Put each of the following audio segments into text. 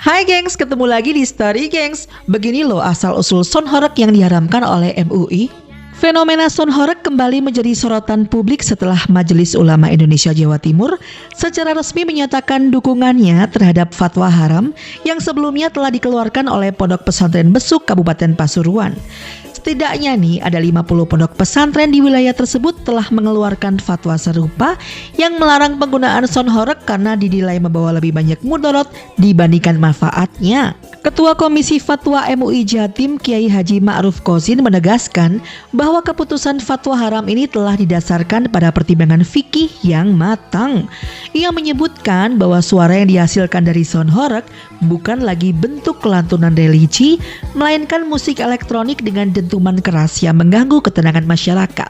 Hai gengs, ketemu lagi di Story Gengs. Begini loh asal-usul sound horeg yang diharamkan oleh MUI. Fenomena sound horeg kembali menjadi sorotan publik setelah Majelis Ulama Indonesia Jawa Timur secara resmi menyatakan dukungannya terhadap fatwa haram yang sebelumnya telah dikeluarkan oleh Pondok Pesantren Besuk Kabupaten Pasuruan. Setidaknya nih ada 50 pondok pesantren di wilayah tersebut telah mengeluarkan fatwa serupa yang melarang penggunaan sound horeg karena dinilai membawa lebih banyak mudarat dibandingkan manfaatnya. Ketua Komisi Fatwa MUI Jatim Kiai Haji Ma'ruf Kozin menegaskan bahwa keputusan fatwa haram ini telah didasarkan pada pertimbangan fikih yang matang. Ia menyebutkan bahwa suara yang dihasilkan dari sound horeg bukan lagi bentuk kelantunan religi, melainkan musik elektronik dengan dentuman keras yang mengganggu ketenangan masyarakat.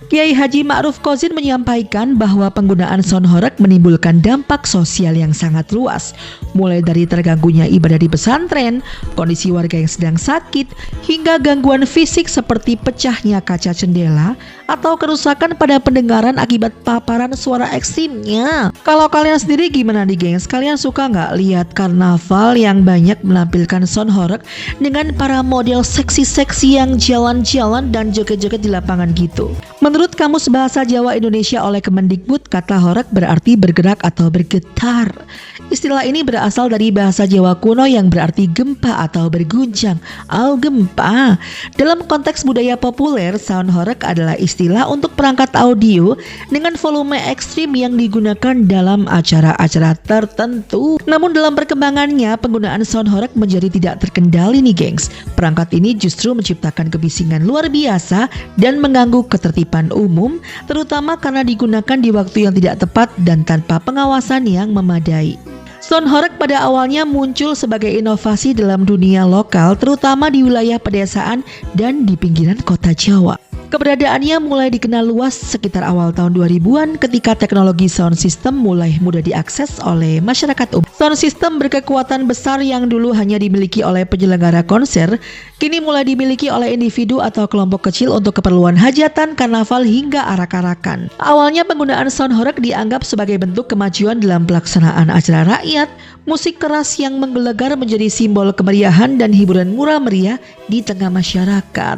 Kiai Haji Ma'ruf Kozin menyampaikan bahwa penggunaan sound horeg menimbulkan dampak sosial yang sangat luas, mulai dari terganggunya ibadah di pesantren, kondisi warga yang sedang sakit, hingga gangguan fisik seperti pecahnya kaca jendela atau kerusakan pada pendengaran akibat paparan suara ekstrimnya. Kalau kalian sendiri gimana nih gengs? Kalian suka nggak lihat karnaval yang banyak menampilkan sound horeg dengan para model seksi-seksi yang jalan-jalan dan joget-joget di lapangan gitu? Menurut Kamus Bahasa Jawa Indonesia oleh Kemendikbud, kata horeg berarti bergerak atau bergetar. Istilah ini berasal dari bahasa Jawa kuno yang berarti gempa atau berguncang. Gempa. Dalam konteks budaya populer, sound horeg adalah istilah untuk perangkat audio dengan volume ekstrim yang digunakan dalam acara-acara tertentu. Namun dalam perkembangannya, penggunaan sound horeg menjadi tidak terkendali nih gengs. Perangkat ini justru menciptakan kebisingan luar biasa dan mengganggu ketertiban umum, terutama karena digunakan di waktu yang tidak tepat dan tanpa pengawasan yang memadai. Sound horeg pada awalnya muncul sebagai inovasi dalam dunia lokal, terutama di wilayah pedesaan dan di pinggiran kota Jawa. Keberadaannya mulai dikenal luas sekitar awal tahun 2000-an ketika teknologi sound system mulai mudah diakses oleh masyarakat umum. Sound system berkekuatan besar yang dulu hanya dimiliki oleh penyelenggara konser, kini mulai dimiliki oleh individu atau kelompok kecil untuk keperluan hajatan, karnaval hingga arak-arakan. Awalnya penggunaan sound horeg dianggap sebagai bentuk kemajuan dalam pelaksanaan acara rakyat. Musik keras yang menggelegar menjadi simbol kemeriahan dan hiburan murah meriah di tengah masyarakat.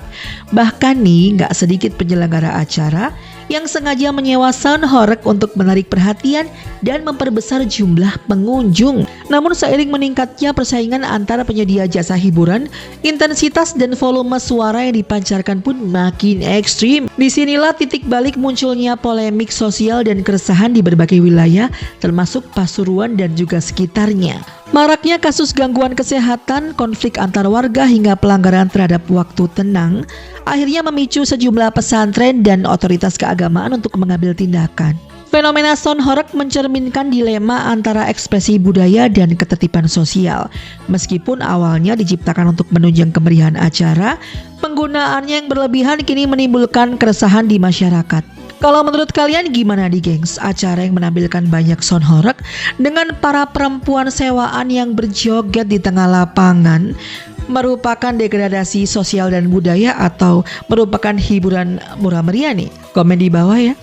Bahkan nih gak sedikit penyelenggara acara yang sengaja menyewa sound horeg untuk menarik perhatian dan memperbesar jumlah pengunjung. Namun seiring meningkatnya persaingan antara penyedia jasa hiburan, intensitas dan volume suara yang dipancarkan pun makin ekstrim. Disinilah titik balik munculnya polemik sosial dan keresahan di berbagai wilayah, termasuk Pasuruan dan juga sekitarnya. Maraknya kasus gangguan kesehatan, konflik antar warga hingga pelanggaran terhadap waktu tenang akhirnya memicu sejumlah pesantren dan otoritas keagamaan untuk mengambil tindakan. Fenomena sound horeg mencerminkan dilema antara ekspresi budaya dan ketertiban sosial. Meskipun awalnya diciptakan untuk menunjang kemeriahan acara, penggunaannya yang berlebihan kini menimbulkan keresahan di masyarakat. Kalau menurut kalian gimana nih gengs, acara yang menampilkan banyak sound horeg dengan para perempuan sewaan yang berjoget di tengah lapangan merupakan degradasi sosial dan budaya atau merupakan hiburan murah meriah nih? Komen di bawah ya.